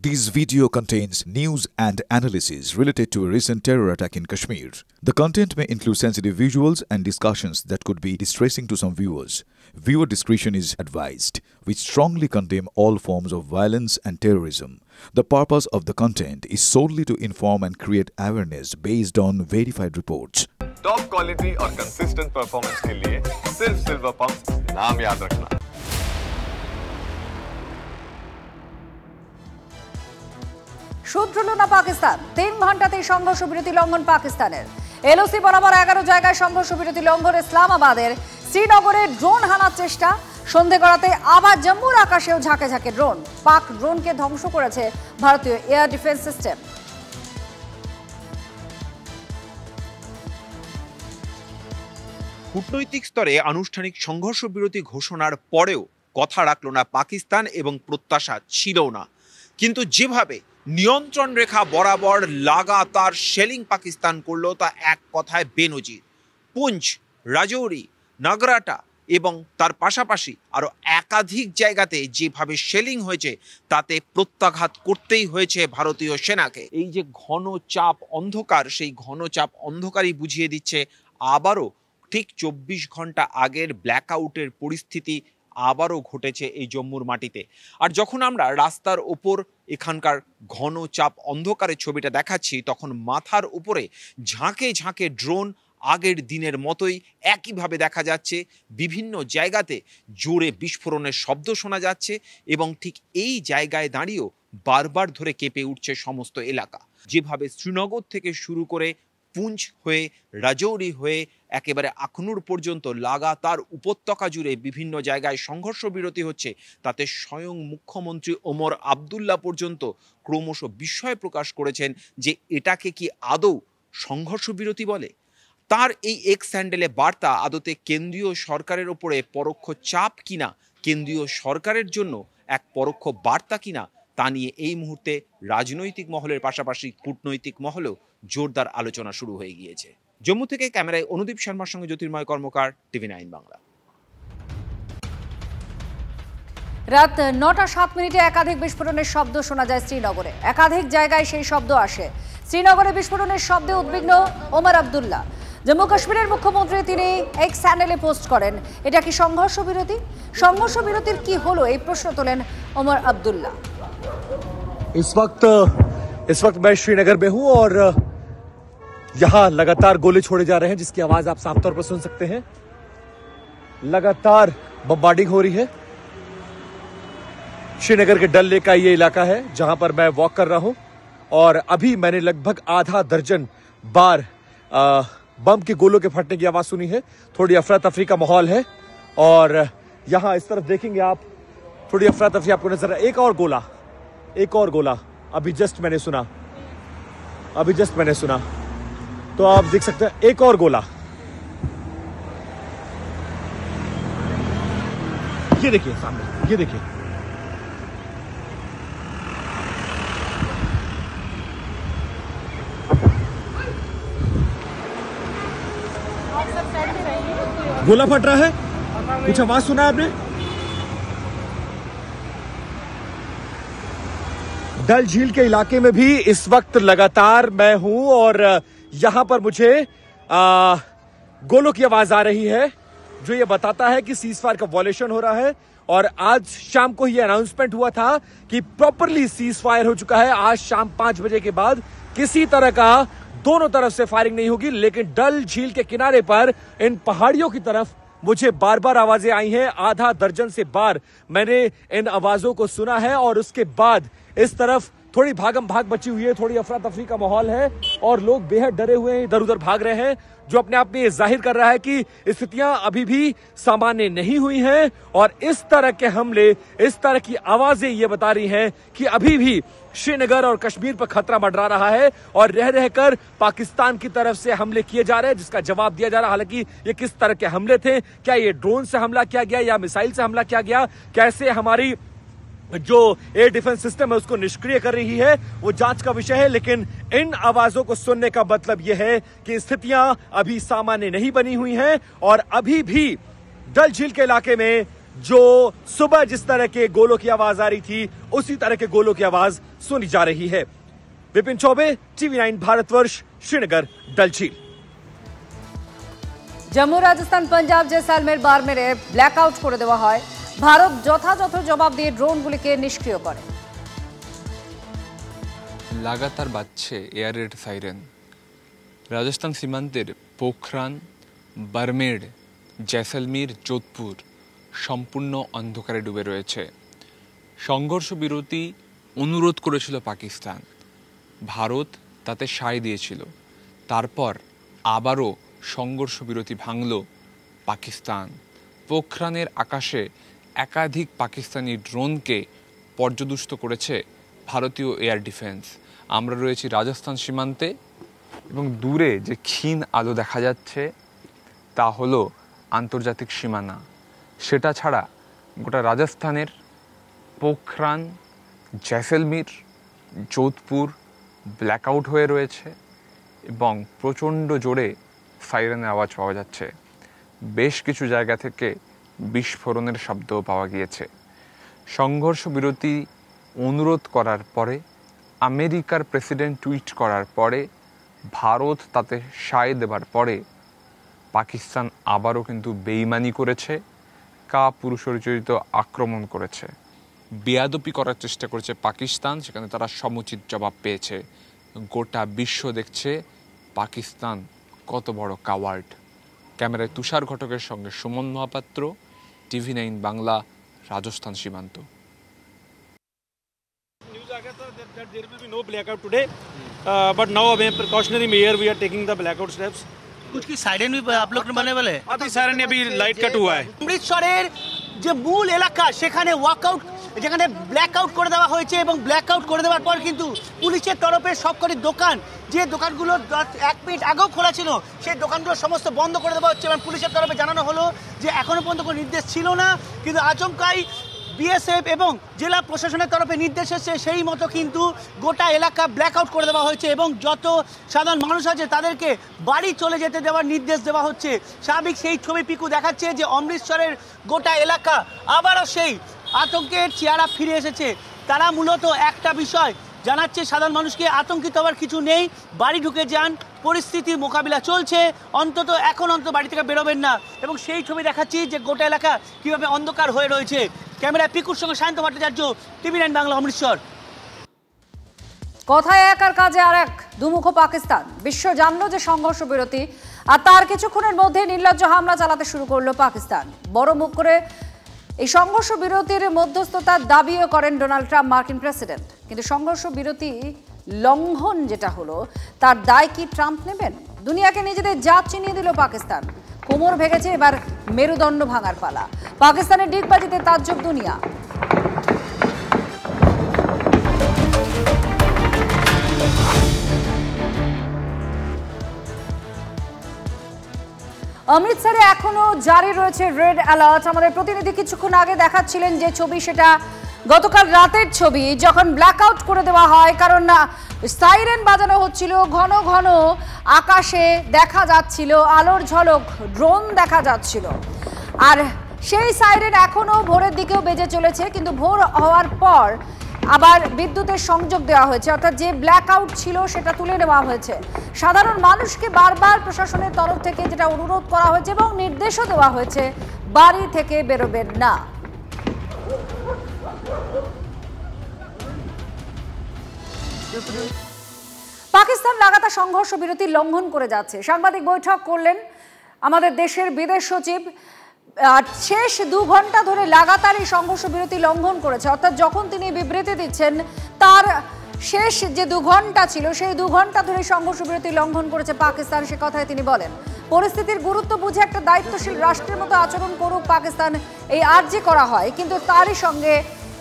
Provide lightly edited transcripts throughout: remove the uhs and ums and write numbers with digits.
This video contains news and analysis related to a recent terror attack in Kashmir. The content may include sensitive visuals and discussions that could be distressing to some viewers. Viewer discretion is advised. We strongly condemn all forms of violence and terrorism. The purpose of the content is solely to inform and create awareness based on verified reports. Top quality और consistent performance के लिए सिर्फ silver pump नाम याद रखना। শুধরল না পাকিস্তান। 3 ঘন্টাতেই সংঘর্ষ বিরতি লঙ্ঘন পাকিস্তানের। এলওসি বরাবর 11 জায়গায় সংঘর্ষ বিরতি লঙ্ঘন ইসলামাবাদের। শ্রীনগরে ড্রোন হানার চেষ্টা। সন্ধে গড়াতে আবার জম্মুর আকাশেও ঝাঁকে ঝাঁকে ড্রোন। পাক ড্রোনকে ধ্বংস করেছে ভারতীয় এয়ার ডিফেন্স সিস্টেম। কূটনৈতিক স্তরে আনুষ্ঠানিক সংঘর্ষ বিরতি ঘোষণার পরেও কথা রাখল না পাকিস্তান এবং প্রত্যাশা ছিল না। কিন্তু যেভাবে নিয়ন্ত্রণ রেখা বরাবর লাগাতার শেলিং পাকিস্তান করলো তা এক কথায় বেনজির। পুঞ্চ, রাজৌরি, নাগরাটা এবং তার পাশাপাশি আরও একাধিক জায়গাতে যেভাবে শেলিং হয়েছে তাতে প্রত্যাঘাত করতেই হয়েছে ভারতীয় সেনাকে। এই যে ঘন চাপ অন্ধকার, সেই ঘন চাপ অন্ধকারই বুঝিয়ে দিচ্ছে আবারও ঠিক 24 ঘন্টা আগের ব্ল্যাকআউটের পরিস্থিতি আবারও ঘটেছে এই জম্মুর মাটিতে। আর যখন আমরা রাস্তার ওপর এখানকার ঘন চাপ অন্ধকারের ছবিটা দেখাচ্ছি, তখন মাথার উপরে ঝাঁকে ঝাঁকে ড্রোন আগের দিনের মতোই একইভাবে দেখা যাচ্ছে। বিভিন্ন জায়গাতে জোরে বিস্ফোরণের শব্দ শোনা যাচ্ছে এবং ঠিক এই জায়গায় দাঁড়িয়েও বারবার ধরে কেঁপে উঠছে সমস্ত এলাকা। যেভাবে শ্রীনগর থেকে শুরু করে পুঞ্চ হয়ে রাজৌরি হয়ে একেবারে আখনুর পর্যন্ত লাগাতার উপত্যকা জুড়ে বিভিন্ন জায়গায় সংঘর্ষ বিরতি হচ্ছে, তাতে স্বয়ং মুখ্যমন্ত্রী ওমর আবদুল্লাহ পর্যন্ত ক্রমশ বিস্ময় প্রকাশ করেছেন যে এটাকে কি আদৌ সংঘর্ষ বিরতি বলে। তার এই এক্স হ্যান্ডেলে বার্তা আদতে কেন্দ্রীয় সরকারের ওপরে পরোক্ষ চাপ কিনা, কেন্দ্রীয় সরকারের জন্য এক পরোক্ষ বার্তা কিনা, তা নিয়ে এই মুহূর্তে রাজনৈতিক মহলের পাশাপাশি কূটনৈতিক মহলেও জোরদার আলোচনা শুরু হয়ে গিয়েছে। জম্মু থেকে ক্যামেরায় অনুদীপ শর্মার সঙ্গে জ্যোতির্ময় কর্মকার, TV9 বাংলা। রাত 9টা 7 মিনিটে একাধিক বিস্ফোরণের শব্দ শোনা যায় শ্রীনগরে। একাধিক জায়গায় সেই শব্দ আসে। শ্রীনগরে বিস্ফোরণের শব্দে উদ্বিগ্ন ওমর আবদুল্লাহ। জম্মু কাশ্মীরের মুখ্যমন্ত্রী তিনি এক্স চ্যানেলে পোস্ট করেন, এটা কি সংঘর্ষ বিরতি? সংঘর্ষ বিরতির কি হলো, এই প্রশ্ন তোলেন ওমর আবদুল্লাহ। इस वक्त मैं श्रीनगर में हूं और यहाँ लगातार गोले छोड़े जा रहे हैं, जिसकी आवाज आप साफ तौर पर सुन सकते हैं। लगातार बम्बार्डिंग हो रही है। श्रीनगर के डल लेक का ये इलाका है जहां पर मैं वॉक कर रहा हूं और अभी मैंने लगभग आधा दर्जन बार बम के गोलों के फटने की आवाज सुनी है। थोड़ी अफरा तफरी का माहौल है और यहां इस तरफ देखेंगे आप, थोड़ी अफरा तफरी आपको नजर। एक और गोला अभी जस्ट मैंने सुना, तो आप देख सकते हैं एक और गोला। ये देखिए सामने, ये देखिए गोला फट रहा है। कुछ आवाज सुना आपने? डल झील के इलाके में भी इस वक्त लगातार मैं हूं और यहां पर मुझे गोलों की आवाज आ रही है, जो ये बताता है कि सीजफायर का वॉयलेशन हो रहा है। और आज शाम को ये अनाउंसमेंट हुआ था कि प्रॉपरली सीजफायर हो चुका है। आज शाम 5 बजे के बाद किसी तरह का दोनों तरफ से फायरिंग नहीं होगी। लेकिन डल झील के किनारे पर इन पहाड़ियों की तरफ मुझे बार बार आवाजें आई हैं। आधा दर्जन से बार मैंने इन आवाजों को सुना है और उसके बाद इस तरफ थोड़ी भागम भाग बची हुई है, थोड़ी अफरा तफरी का माहौल है और लोग बेहद डरे हुए हैं, इधर उधर भाग रहे हैं, जो अपने आप में ये जाहिर कर रहा है कि स्थितियां अभी भी सामान्य नहीं हुई हैं। और इस तरह के हमले, इस तरह की आवाजें ये बता रही हैं कि अभी भी श्रीनगर और कश्मीर पर खतरा मंडरा रहा है और रह रहकर पाकिस्तान की तरफ से हमले किए जा रहे हैं, जिसका जवाब दिया जा रहा है। हालांकि ये किस तरह के हमले थे, क्या ये ड्रोन से हमला किया गया या मिसाइल से हमला किया गया, कैसे हमारी जो एयर डिफेंस सिस्टम है उसको निष्क्रिय कर रही है, वो जांच का विषय है। लेकिन इन आवाजों को सुनने का मतलब यह है कि स्थितियां अभी सामान्य नहीं बनी हुई हैं और अभी भी डल झील के इलाके में जो सुबह जिस तरह के गोलों की आवाज आ रही थी उसी तरह के गोलों की आवाज सुनी जा रही है। विपिन चौबे, TV9 भारतवर्ष, श्रीनगर, डल झील। জম্মু রাজস্থান পাঞ্জাব জেসালমের বারমেরে ব্ল্যাকআউট করে দেওয়া হয়। ভারত যথাযথ জবাব দিয়ে ড্রোনগুলিকে নিষ্ক্রিয় করে। লাগাতার বাজছে এয়ার রেড সাইরেন। রাজস্থান সীমান্তের পোখরান, বারমের, জেসলমের, যোধপুর সম্পূর্ণ অন্ধকারে ডুবে রয়েছে। সংঘর্ষ বিরতি অনুরোধ করেছিল পাকিস্তান, ভারত তাতে সায় দিয়েছিল। তারপর আবারও সংঘর্ষ বিরতি ভাঙল পাকিস্তান। পোখরানের আকাশে একাধিক পাকিস্তানি ড্রোনকে পর্যদুস্ত করেছে ভারতীয় এয়ার ডিফেন্স। আমরা রয়েছি রাজস্থান সীমান্তে এবং দূরে যে ক্ষীণ আলো দেখা যাচ্ছে তা হলো আন্তর্জাতিক সীমানা। সেটা ছাড়া গোটা রাজস্থানের পোখরান, জেসলমের, যোধপুর ব্ল্যাকআউট হয়ে রয়েছে এবং প্রচণ্ড জোরে সাইরেনের আওয়াজ পাওয়া যাচ্ছে। বেশ কিছু জায়গা থেকে বিস্ফোরণের শব্দও পাওয়া গিয়েছে। সংঘর্ষ বিরতি অনুরোধ করার পরে, আমেরিকার প্রেসিডেন্ট টুইট করার পরে, ভারত তাতে সায় দেবার পরে পাকিস্তান আবারও কিন্তু বেইমানি করেছে, কাপুরুষোচিত আক্রমণ করেছে, বেয়াদবি করার চেষ্টা করেছে পাকিস্তান। সেখানে তারা সমুচিত জবাব পেয়েছে। গোটা বিশ্ব দেখছে পাকিস্তান কত বড় কাওয়ার্ড। ক্যামেরায় তুষার ঘটকের সঙ্গে সুমন মহাপাত্র, TV9 বাংলা, রাজস্থান সীমান্ত। That there will be no blackout today, but now a precautionary measure we are taking the blackout steps. कुछ की साइरेन भी आप लोग ने बने वाले? अभी साइरेन अभी लाइट कट हुआ है। অমৃতসরের যে মূল এলাকা সেখানে ওয়াকআউট, যেখানে ব্ল্যাকআউট করে দেওয়া হয়েছে এবং ব্ল্যাকআউট করে দেওয়ার পর কিন্তু পুলিশের তরফে সবকটি দোকান, যে দোকানগুলো 1 মিনিট আগেও খোলা ছিল সেই দোকানগুলো সমস্ত বন্ধ করে দেওয়া হচ্ছে এবং পুলিশের তরফে জানানো হলো যে এখনো পর্যন্ত কোনো নির্দেশ ছিল না, কিন্তু আচমকাই বিএসএফ এবং জেলা প্রশাসনের তরফে নির্দেশ এসেছে, সেই মতো কিন্তু গোটা এলাকা ব্ল্যাকআউট করে দেওয়া হয়েছে এবং যত সাধারণ মানুষ আছে তাদেরকে বাড়ি চলে যেতে দেওয়ার নির্দেশ দেওয়া হচ্ছে। স্বাভাবিক সেই ছবি পিকু দেখাচ্ছে যে অমৃতসরের গোটা এলাকা আবারও সেই আতঙ্কের চেহারা ফিরে এসেছে। তারা মূলত একটা বিষয় জানাচ্ছে সাধারণ মানুষকে, আতঙ্কিত হওয়ার কিছু নেই, বাড়ি ঢুকে যান, পরিস্থিতির মোকাবিলা চলছে, অন্তত এখন বাড়ি থেকে বেরোবেন না। এবং সেই ছবি দেখাচ্ছি যে গোটা এলাকা কীভাবে অন্ধকার হয়ে রয়েছে। ক্যামেরায় পিকুর সঙ্গে সায়ন্ত ভট্টাচার্য, TV9 বাংলা, অমৃতসর। কথায় এক আর কাজে আর এক, দুমুখ পাকিস্তান। বিশ্ব জানলো যে সংঘর্ষ বিরতি, আর তার কিছুক্ষণের মধ্যে নির্লজ্জ হামলা চালাতে শুরু করলো পাকিস্তান। বড় মুখ করে এই সংঘর্ষ বিরতির মধ্যস্থতার দাবিও করেন ডোনাল্ড ট্রাম্প, মার্কিন প্রেসিডেন্ট। কিন্তু সংঘর্ষ বিরতি লঙ্ঘন যেটা হলো তার দায় কি ট্রাম্প নেবেন? দুনিয়াকে নিজেদের জাত চিনিয়ে দিল পাকিস্তান। কোমর ভেঙেছে, এবার মেরুদণ্ড ভাঙার পালা। পাকিস্তানের ডিগবাজিতে তাজ্জব দুনিয়া। অমৃতসরে এখনো জারি রয়েছে রেড অ্যালার্ট। আমাদের প্রতিনিধি কিছুক্ষণ আগে দেখাচ্ছিলেন যে ছবি, সেটা গতকাল রাতের ছবি, যখন ব্ল্যাকআউট করে দেওয়া হয়। কারণ সাইরেন বাজানো হচ্ছিল, ঘন ঘন আকাশে দেখা যাচ্ছিল আলোর ঝলক, ড্রোন দেখা যাচ্ছিল। আর সেই সাইরেন এখনো ভোরের দিকেও বেজে চলেছে, কিন্তু ভোর হওয়ার পর আবার বিদ্যুতের সংযোগ দেওয়া হয়েছে, অর্থাৎ যে ব্ল্যাকআউট ছিল সেটা তুলে নেওয়া হয়েছে। সাধারণ মানুষকে বারবার প্রশাসনের তরফ থেকে যেটা অনুরোধ করা হয়েছে এবং নির্দেশও দেওয়া হয়েছে, বাড়ি থেকে বেরোবেন না। পাকিস্তান লাগাতার সংঘর্ষ বিরতি লঙ্ঘন করে যাচ্ছে। সাংবাদিক বৈঠক করলেন আমাদের দেশের বিদেশ সচিব। শেষ 2 ঘন্টা ধরে লাগাতার এই সংঘর্ষ বিরতি লঙ্ঘন করেছে, অর্থাৎ যখন তিনি বিবৃতি দিচ্ছেন তার শেষ যে 2 ঘন্টা ছিল সেই 2 ঘন্টা ধরে সংঘর্ষ বিরতি লঙ্ঘন করেছে পাকিস্তান, সে কথাই তিনি বলেন। পরিস্থিতির গুরুত্ব বুঝে একটা দায়িত্বশীল রাষ্ট্রের মতো আচরণ করুক পাকিস্তান, এই আর্জি করা হয়। কিন্তু তারই সঙ্গে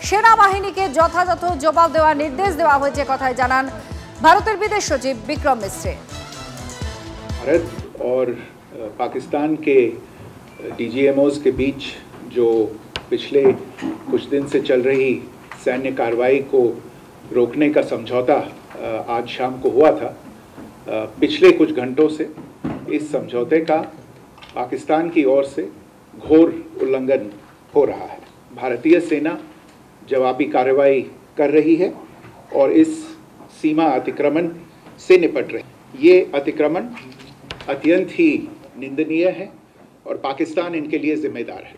সেনাবাহিনীকে যথাযথ জবাব দেওয়ার নির্দেশ দেওয়া হয়েছে কথাই জানান ভারতের বিদেশ সচিব বিক্রম মিশ্রে। भारत और पाकिस्तान के DGMOs के बीच जो पिछले कुछ दिन से चल रही सैन्य कार्रवाई को रोकने का समझौता आज शाम को हुआ था, पिछले कुछ घंटों से इस समझौते का पाकिस्तान की ओर से घोर उल्लंघन हो रहा है। भारतीय सेना जवाबी कार्रवाई कर रही है और इस सीमा अतिक्रमण से निपट रही है। ये अतिक्रमण अत्यंत ही निंदनीय है और पाकिस्तान इनके लिए जिम्मेदार है।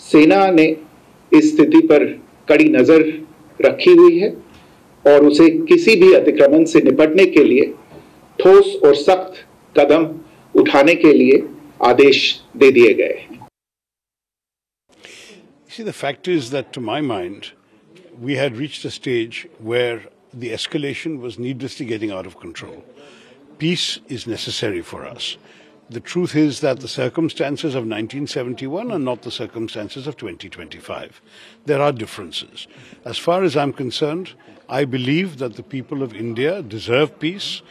सेना ने इस स्थिति पर कड़ी नजर रखी हुई है और उसे किसी भी अतिक्रमण से निपटने के लिए ठोस और सख्त कदम उठाने के लिए आदेश दे दिए गए हैं। See, the fact is that to my mind, we had reached a stage where the escalation was needlessly getting out of control. Peace is necessary for us. The truth is that the circumstances of 1971 are not the circumstances of 2025. There are differences. As far as I'm concerned, I believe that the people of India deserve peace.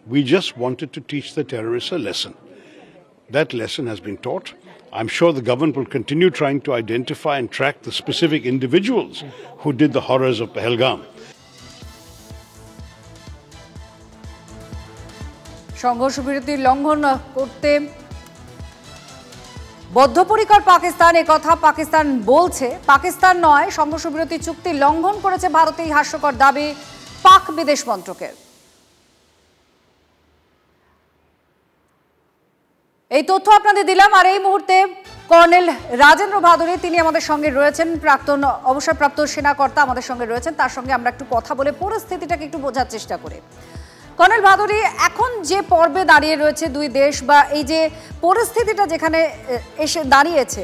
We just wanted to teach the terrorists a lesson. That lesson has been taught. I'm sure the government will continue trying to identify and track the specific individuals who did the horrors of Pahalgam. সংঘর্ষ বিরতির লঙ্ঘন করতে বদ্ধপরিকর পাকিস্তান, কথা পাকিস্তান বলছে। পাকিস্তান নয়, সংঘর্ষ বিরতি চুক্তি লঙ্ঘন করেছে ভারত, এই হাস্যকর দাবি পাক বিদেশ মন্ত্রকের। এই তথ্য আপনাদের দিলাম। আর এই মুহূর্তে কর্নেল রাজেন্দ্র ভাদুরী তিনি আমাদের সঙ্গে রয়েছেন, প্রাক্তন অবসরপ্রাপ্ত সেনাকর্তা আমাদের সঙ্গে রয়েছেন। তার সঙ্গে আমরা একটু কথা বলে পরিস্থিতিটাকে একটু বোঝার চেষ্টা করি। কর্নেল ভাদুরী, এখন যে পর্বে দাঁড়িয়ে রয়েছে দুই দেশ, বা এই যে পরিস্থিতিটা যেখানে এসে দাঁড়িয়েছে,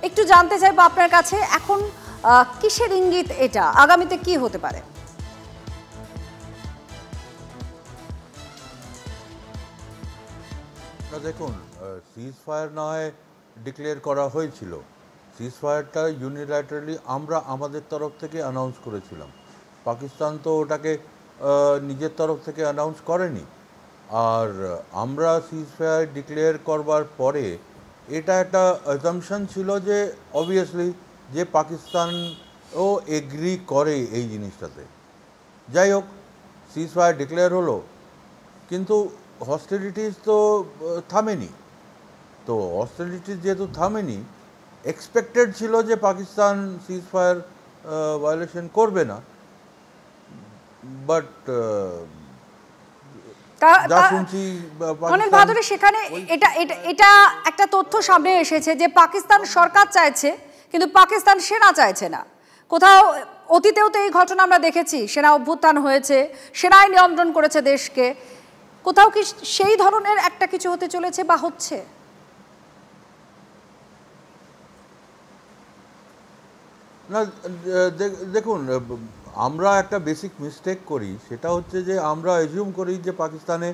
একটু জানতে চাইবো আপনার কাছে এখন কিসের ইঙ্গিত এটা, আগামীতে কি হতে পারে? দেখুন, সিজ ফায়ার না হয় ডিক্লেয়ার করা হয়েছিল। সিজ ফায়ারটা ইউনিল্যাটারালি আমরা আমাদের তরফ থেকে অ্যানাউন্স করেছিলাম। পাকিস্তান তো ওটাকে নিজের তরফ থেকে অ্যানাউন্স করেনি। আর আমরা সিজ ফায়ার ডিক্লেয়ার করবার পরে এটা একটা অ্যাজাম্পশন ছিল যে অবভিয়াসলি যে পাকিস্তানও এগ্রি করে এই জিনিসটাতে। যাই হোক, সিজ ফায়ার ডিক্লেয়ার হলো, কিন্তু হস্টিলিটিস তো থামেনি। তো হস্টিলিটিস যেহেতু থামেনি, এক্সপেক্টেড ছিল যে পাকিস্তান সিজ ফায়ার ভায়োলেশন করবে না। বাট কর্নেল ভাদুরী, সেখানে এটা একটা তথ্য সামনে এসেছে যে পাকিস্তান সরকার চাইছে কিন্তু পাকিস্তান সেনা চাইছে না। কোথাও অতীতেও তো এই ঘটনা আমরা দেখেছি, সেনা অভ্যুত্থান হয়েছে, সেনাই নিয়ন্ত্রণ করেছে দেশকে। কোথাও কি সেই ধরনের একটা কিছু হতে চলেছে বা হচ্ছে? না, দেখুন, আমরা একটা বেসিক মিস্টেক করি, সেটা হচ্ছে যে আমরা অ্যাজিউম করি যে পাকিস্তানে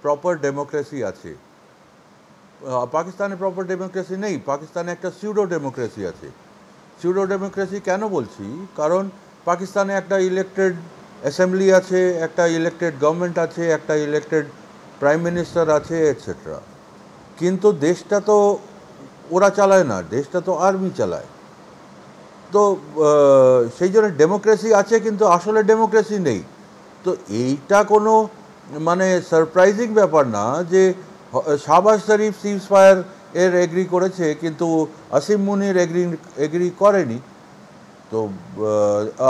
প্রপার ডেমোক্রেসি আছে। পাকিস্তানে প্রপার ডেমোক্রেসি নেই, পাকিস্তানে একটা সিউডো ডেমোক্রেসি আছে। সিউডো ডেমোক্রেসি কেন বলছি? কারণ পাকিস্তানে একটা ইলেক্টেড অ্যাসেম্বলি আছে, একটা ইলেক্টেড গভর্নমেন্ট আছে, একটা ইলেক্টেড প্রাইম মিনিস্টার আছে, এটসেট্রা। কিন্তু দেশটা তো ওরা চালায় না, দেশটা তো আর্মি চালায়। তো সেই জন্য ডেমোক্রেসি আছে কিন্তু আসলে ডেমোক্রেসি নেই। তো এইটা কোনো মানে সারপ্রাইজিং ব্যাপার না যে শাহবাজ শরীফ সিজ ফায়ার এর এগ্রি করেছে কিন্তু আসিম মুনির এগ্রি করেনি। তো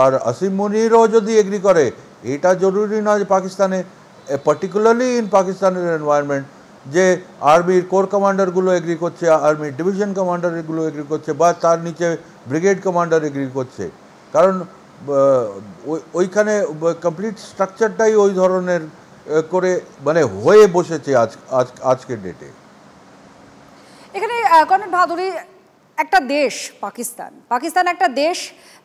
আর আসিম মুনিরও যদি এগ্রি করে, এটা জরুরি নয় যে পাকিস্তানে, পার্টিকুলারলি ইন পাকিস্তানের এনভায়রনমেন্ট, যে আর্মির কোর কমান্ডারগুলো এগ্রি করছে, আর্মির ডিভিশন কমান্ডারগুলো এগ্রি করছে, বা তার নিচে ব্রিগেড কমান্ডার এগ্রি করছে। কারণ ওইখানে কমপ্লিট স্ট্রাকচারটাই ওই ধরনের করে মানে হয়ে বসেছে আজকের ডেটে। এখানে কর্নেল ভাদুরী, একটা দেশ পাকিস্তান একটা দেশ,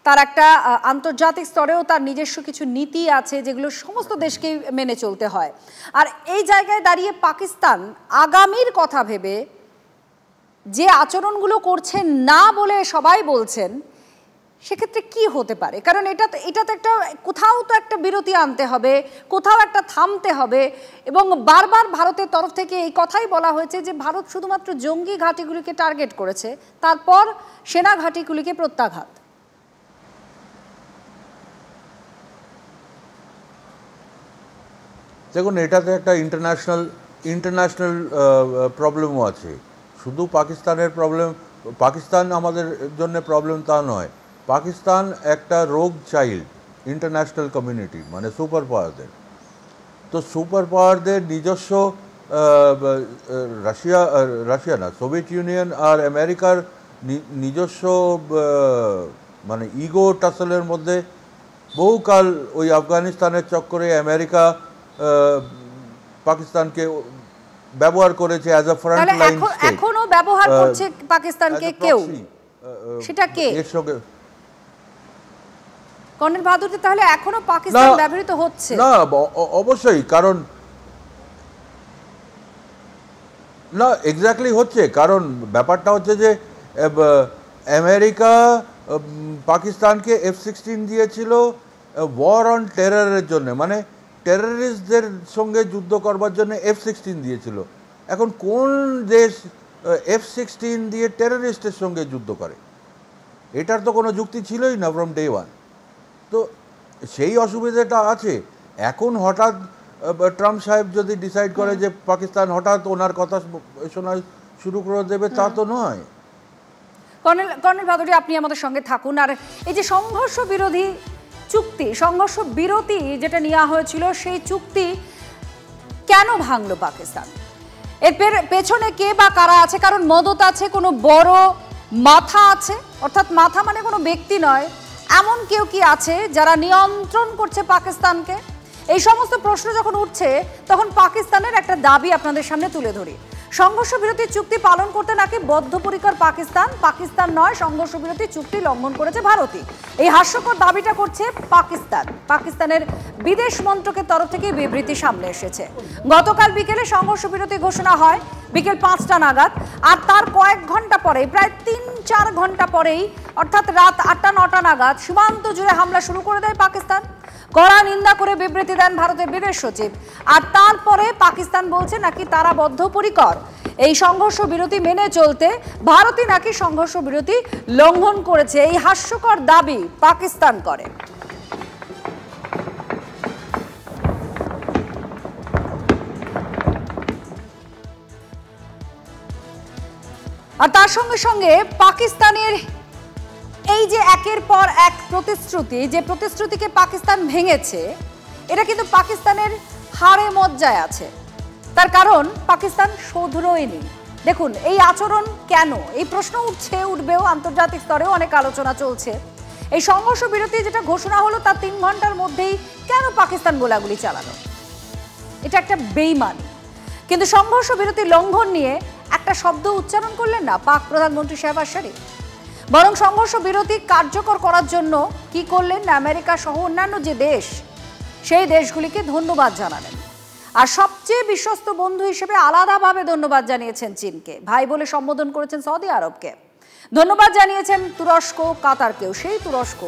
তার একটা আন্তর্জাতিক স্তরেও তার নিজস্ব কিছু নীতি আছে যেগুলো সমস্ত দেশকেই মেনে চলতে হয়। আর এই জায়গায় দাঁড়িয়ে পাকিস্তান আগামীর কথা ভেবে যে আচরণগুলো করছে না বলে সবাই বলছেন, সেক্ষেত্রে কি হতে পারে? কারণ এটা তো একটা কোথাও তো একটা বিরতি আনতে হবে, কোথাও একটা থামতে হবে। এবং বারবার ভারতের তরফ থেকে এই কথাই বলা হয়েছে যে ভারত শুধুমাত্র জঙ্গি ঘাঁটিগুলিকে টার্গেট করেছে, তারপর সেনা ঘাঁটিগুলিকে প্রত্যাঘাত। দেখুন, এটাতে একটা ইন্টারন্যাশনাল প্রবলেমও আছে। শুধু পাকিস্তানের প্রবলেম পাকিস্তান আমাদের জন্য প্রবলেম তা নয়। পাকিস্তান একটা রোগ চাইল্ড ইন্টারন্যাশনাল কমিউনিটি, মানে সুপার পাওয়ারদের। তো সুপার পাওয়ারদের নিজস্ব রাশিয়া না, সোভিয়েত ইউনিয়ন আর আমেরিকার নিজস্ব মানে ইগো টাসলের মধ্যে বহুকাল ওই আফগানিস্তানের চক্করে আমেরিকা পাকিস্তানকে ব্যবহার করেছে as a front line state. এখনো ব্যবহার করছে পাকিস্তানকে কেউ, সেটা কে? এর সঙ্গে কর্নেল বাহাদুর, তাহলে এখনো পাকিস্তান ব্যবহৃত হচ্ছে? না, অবশ্যই, কারণ না এক্স্যাক্টলি হচ্ছে। কারণ ব্যাপারটা হচ্ছে যে আমেরিকা পাকিস্তানকে F-16 দিয়েছিল ওয়ার অন টেররের জন্য, মানে টেররিস্টদের সঙ্গে যুদ্ধ করবার জন্য F-16 দিয়েছিল। এখন কোন দেশ F-16 দিয়ে টেররিস্টের সঙ্গে যুদ্ধ করে? এটার তো কোনো যুক্তি ছিলই না ফ্রম ডে ওয়ান। তো সেই অসুবিধাটা আছে। এখন হঠাৎ ট্রাম্প সাহেব যদি ডিসাইড করে যে পাকিস্তান হঠাৎ ওনার কথা শোনা শুরু করে দেবে, তা তো নয়। কর্নেল বাহাদুর, আপনি আমাদের সঙ্গে থাকুন। আর এই যে সংঘর্ষ বিরোধী চুক্তি, সংঘর্ষ বিরতি যেটা নেওয়া হয়েছিল, সেই চুক্তি কেন ভাঙলো পাকিস্তান? এর পেছনে কে বা কারা আছে? কারণ মদত আছে, কোনো বড় মাথা আছে, অর্থাৎ মাথা মানে কোনো ব্যক্তি নয়, এমন কেউ কি আছে যারা নিয়ন্ত্রণ করছে পাকিস্তানকে? এই সমস্ত প্রশ্ন যখন উঠছে, তখন পাকিস্তানের একটা দাবি আপনাদের সামনে তুলে ধরি। সংঘর্ষ বিরতি চুক্তি পালন করতে নাকি বদ্ধপরিকর পাকিস্তান, পাকিস্তান নয়, সংঘর্ষ বিরতি চুক্তি লঙ্ঘন করেছে ভারতই। এই হাস্যকর দাবিটা করছে পাকিস্তান। পাকিস্তানের বিদেশ মন্ত্রকের তরফ থেকে বিবৃতি সামনে এসেছে। গতকাল বিকেলে সংঘর্ষ বিরতি ঘোষণা হয় বিকেল 5টা নাগাদ, আর তার কয়েক ঘন্টা পরে, প্রায় 3-4 ঘন্টা পরেই, অর্থাৎ রাত 8টা-9টা নাগাদ সীমান্ত জুড়ে হামলা শুরু করে দেয় পাকিস্তান। কড়া নিন্দা করে বিবৃতি দেন ভারতের বিদেশ সচিব। আর তারপরে পাকিস্তান বলছে নাকি তারা বদ্ধপরিকর এই সংঘর্ষ বিরতি মেনে চলতে, ভারতই নাকি সংঘর্ষ বিরতি লঙ্ঘন করেছে। এই হাস্যকর দাবি পাকিস্তান করে। আর তার সঙ্গে সঙ্গে পাকিস্তানের এই যে একের পর এক প্রতিশ্রুতি, যে প্রতিশ্রুতিকে পাকিস্তান ভেঙেছে, এটা কিন্তু পাকিস্তানের হাড়ে মজ্জায় আছে। তার কারণ পাকিস্তান শোধরোয়নি। দেখুন এই আচরণ কেন, এই প্রশ্ন উঠবেও, আন্তর্জাতিক স্তরেও অনেক আলোচনা চলছে। এই সংঘর্ষ বিরতি যেটা ঘোষণা হলো, তার 3 ঘন্টার মধ্যেই কেন পাকিস্তান গোলাগুলি চালালো? এটা একটা বেইমানি। কিন্তু সংঘর্ষ বিরতি লঙ্ঘন নিয়ে একটা শব্দ উচ্চারণ করলেন না পাক প্রধানমন্ত্রী শাহবাজ শরীফ। বরং সংঘর্ষ বিরতি কার্যকর করার জন্য কি করলেন, আমেরিকা সহ অন্যান্য যে দেশ, সেই দেশগুলিকে ধন্যবাদ জানালেন। আর সবচেয়ে বিশ্বস্ত বন্ধু হিসেবে আলাদাভাবে ধন্যবাদ জানিয়েছেন চীনকে, ভাই বলে সম্বোধন করেছেন সৌদি আরবকে, ধন্যবাদ জানিয়েছেন তুরস্ক, কাতারকেও। সেই তুরস্ক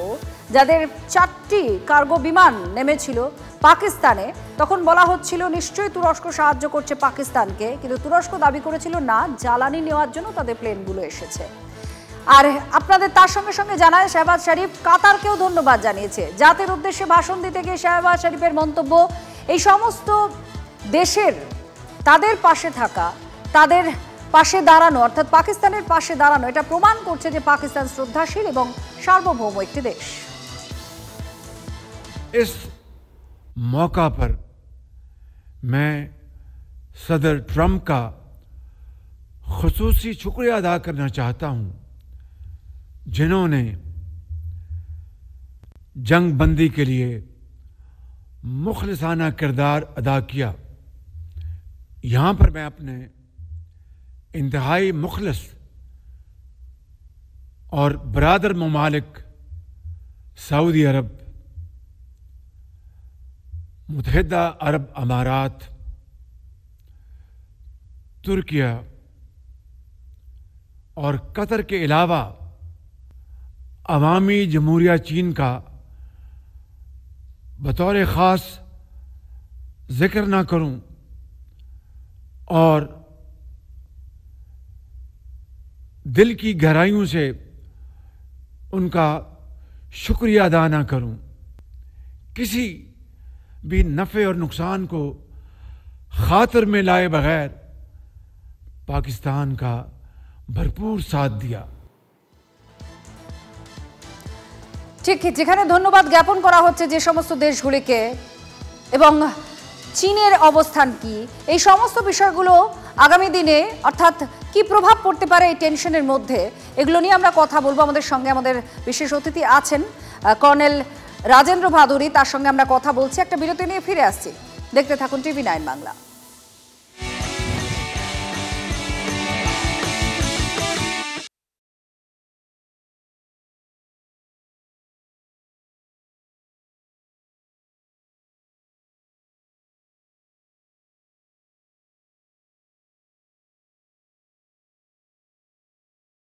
যাদের 4টি কার্গো বিমান নেমেছিল পাকিস্তানে, তখন বলা হচ্ছিল নিশ্চয়ই তুরস্ক সাহায্য করছে পাকিস্তানকে, কিন্তু তুরস্ক দাবি করেছিল না, জ্বালানি নেওয়ার জন্য তাদের প্লেনগুলো এসেছে। আর আপনাদের তার সঙ্গে সঙ্গে জানায় শাহবাজ শরীফ কাতারকেও ধন্যবাদ জানিয়েছে। জাতির উদ্দেশ্যে ভাষণ দিতে গিয়ে শাহবাজ শরীফের মন্তব্য, এই সমস্ত দেশের তাদের পাশে থাকা, তাদের পাশে দাঁড়ানো, অর্থাৎ পাকিস্তানের পাশে দাঁড়ানো, এটা প্রমাণ করছে যে পাকিস্তান শ্রদ্ধাশীল এবং সার্বভৌম একটি দেশ। इस मौका पर मैं सदर ट्रंप का खुसूसी शुक्रिया अदा करना चाहता हूं, जिन्होंने जंग बंदी के लिए मुखलिसाना किरदार अदा किया। यहां पर मैं अपने इंतहाई मुखलिस और बरादर ममालिक सऊदी अरब, मुत्तहिदा अरब अमारात, तुर्किया और कतर के अलावा अवामी जमहूरिया चीन का बतौर ख़ास जिक्र ना करूं और दिल की गहराइयों से उनका शुक्रिया अदा ना करूं। किसी भी नफ़े और नुकसान को खातिर में लाए बगैर पाकिस्तान का भरपूर साथ दिया। ঠিক যেখানে ধন্যবাদ জ্ঞাপন করা হচ্ছে যে সমস্ত দেশগুলিকে এবং চীনের অবস্থান কি, এই সমস্ত বিষয়গুলো আগামী দিনে অর্থাৎ কি প্রভাব পড়তে পারে এই টেনশনের মধ্যে, এগুলো নিয়ে আমরা কথা বলবো। আমাদের সঙ্গে আমাদের বিশেষ অতিথি আছেন কর্নেল রাজেন্দ্র ভাদুরী, তার সঙ্গে আমরা কথা বলছি। একটা বিরতি নিয়ে ফিরে আসছি, দেখতে থাকুন টিভি9 বাংলা।